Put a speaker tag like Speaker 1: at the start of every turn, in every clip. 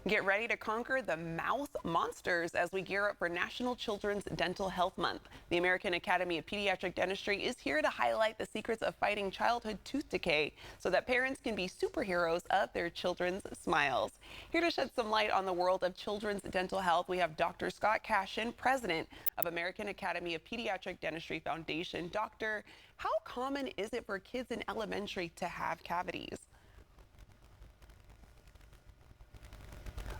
Speaker 1: Get ready to conquer the mouth monsters as we gear up for National Children's Dental Health Month. The American Academy of Pediatric Dentistry is here to highlight the secrets of fighting childhood tooth decay so that parents can be superheroes of their children's smiles. Here to shed some light on the world of children's dental health, we have Dr. Scott Cashin, president of American Academy of Pediatric Dentistry Foundation. Doctor, how common is it for kids in elementary to have cavities?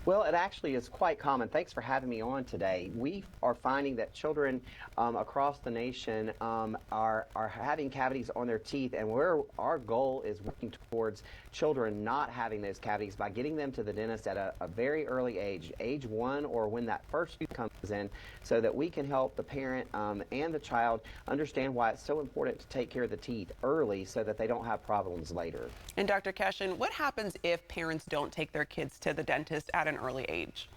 Speaker 2: Well, it actually is quite common. Thanks for having me on today. We are finding that children across the nation are having cavities on their teeth, and our goal is working towards children not having those cavities by getting them to the dentist at a very early age 1, or when that first tooth comes in, so that we can help the parent and the child understand why it's so important to take care of the teeth early so that they don't have problems later.
Speaker 1: And Dr. Cashin, what happens if parents don't take their kids to the dentist at an early age?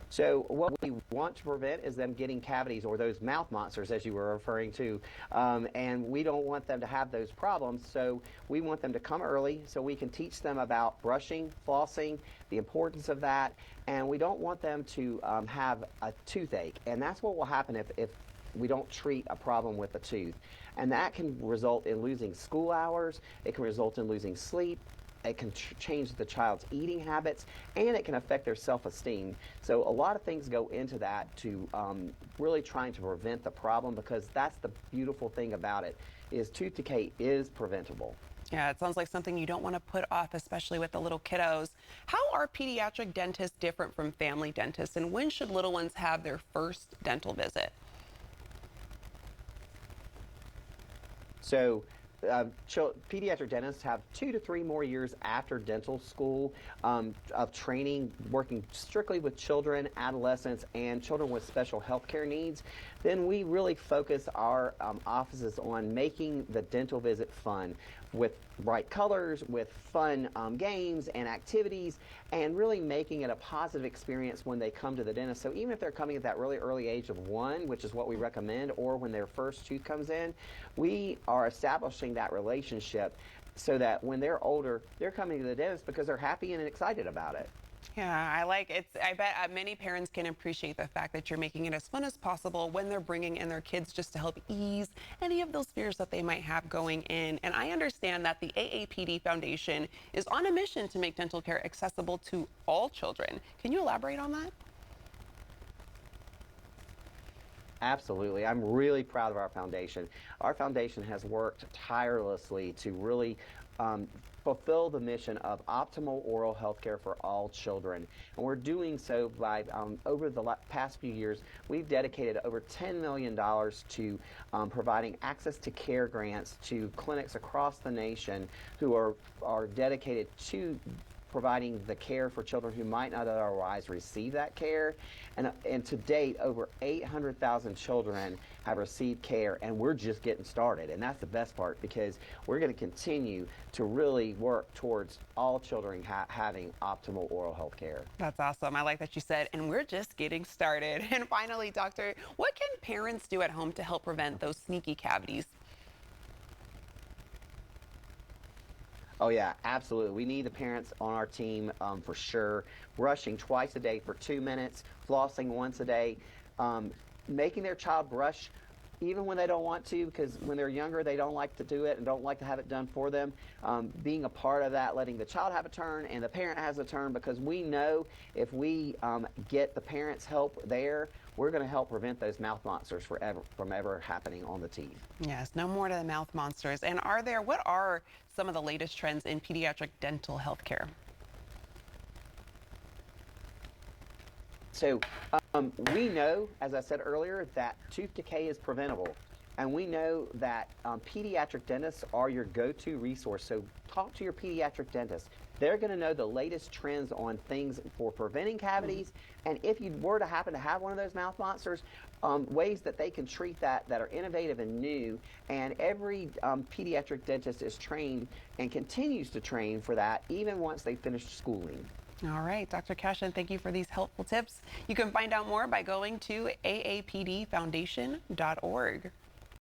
Speaker 2: So what we want to prevent is them getting cavities, or those mouth monsters as you were referring to, and we don't want them to have those problems. So we want them to come early so we can teach them about brushing, flossing, the importance of that, and we don't want them to have a toothache, and that's what will happen if we don't treat a problem with a tooth. And that can result in losing school hours, it can result in losing sleep, it can change the child's eating habits, and it can affect their self-esteem. So a lot of things go into that to really trying to prevent the problem, because that's the beautiful thing about it, is tooth decay is preventable.
Speaker 1: Yeah, it sounds like something you don't want to put off, especially with the little kiddos. How are pediatric dentists different from family dentists, and when should little ones have their first dental visit?
Speaker 2: So pediatric dentists have 2 to 3 more years after dental school of training, working strictly with children, adolescents, and children with special health care needs. Then we really focus our offices on making the dental visit fun, with bright colors, with fun games and activities, and really making it a positive experience when they come to the dentist. So even if they're coming at that really early age of 1, which is what we recommend, or when their first tooth comes in, we are establishing that relationship so that when they're older, they're coming to the dentist because they're happy and excited about it.
Speaker 1: Yeah, I like it. I bet many parents can appreciate the fact that you're making it as fun as possible when they're bringing in their kids, just to help ease any of those fears that they might have going in. And I understand that the AAPD Foundation is on a mission to make dental care accessible to all children. Can you elaborate on that?
Speaker 2: Absolutely. I'm really proud of our foundation. Our foundation has worked tirelessly to really fulfill the mission of optimal oral health care for all children. And we're doing so by, over the past few years, we've dedicated over $10 million to providing access to care grants to clinics across the nation who are dedicated to providing the care for children who might not otherwise receive that care. And to date, over 800,000 children have received care, and we're just getting started. And that's the best part, because we're going to continue to really work towards all children having optimal oral health care.
Speaker 1: That's awesome. I like that you said, and we're just getting started. And finally, doctor, what can parents do at home to help prevent those sneaky cavities?
Speaker 2: Oh yeah, absolutely. We need the parents on our team for sure. Brushing twice a day for 2 minutes, flossing once a day, making their child brush even when they don't want to, because when they're younger they don't like to do it and don't like to have it done for them. Being a part of that, letting the child have a turn and the parent has a turn, because we know if we get the parents' help there, we're going to help prevent those mouth monsters from ever happening on the teeth.
Speaker 1: Yes, no more to the mouth monsters. And what are some of the latest trends in pediatric dental health care?
Speaker 2: So we know, as I said earlier, that tooth decay is preventable. And we know that pediatric dentists are your go-to resource. So talk to your pediatric dentist. They're going to know the latest trends on things for preventing cavities. And if you were to happen to have one of those mouth monsters, ways that they can treat that are innovative and new. And every pediatric dentist is trained and continues to train for that, even once they finish schooling.
Speaker 1: All right, Dr. Cashin, thank you for these helpful tips. You can find out more by going to aapdfoundation.org.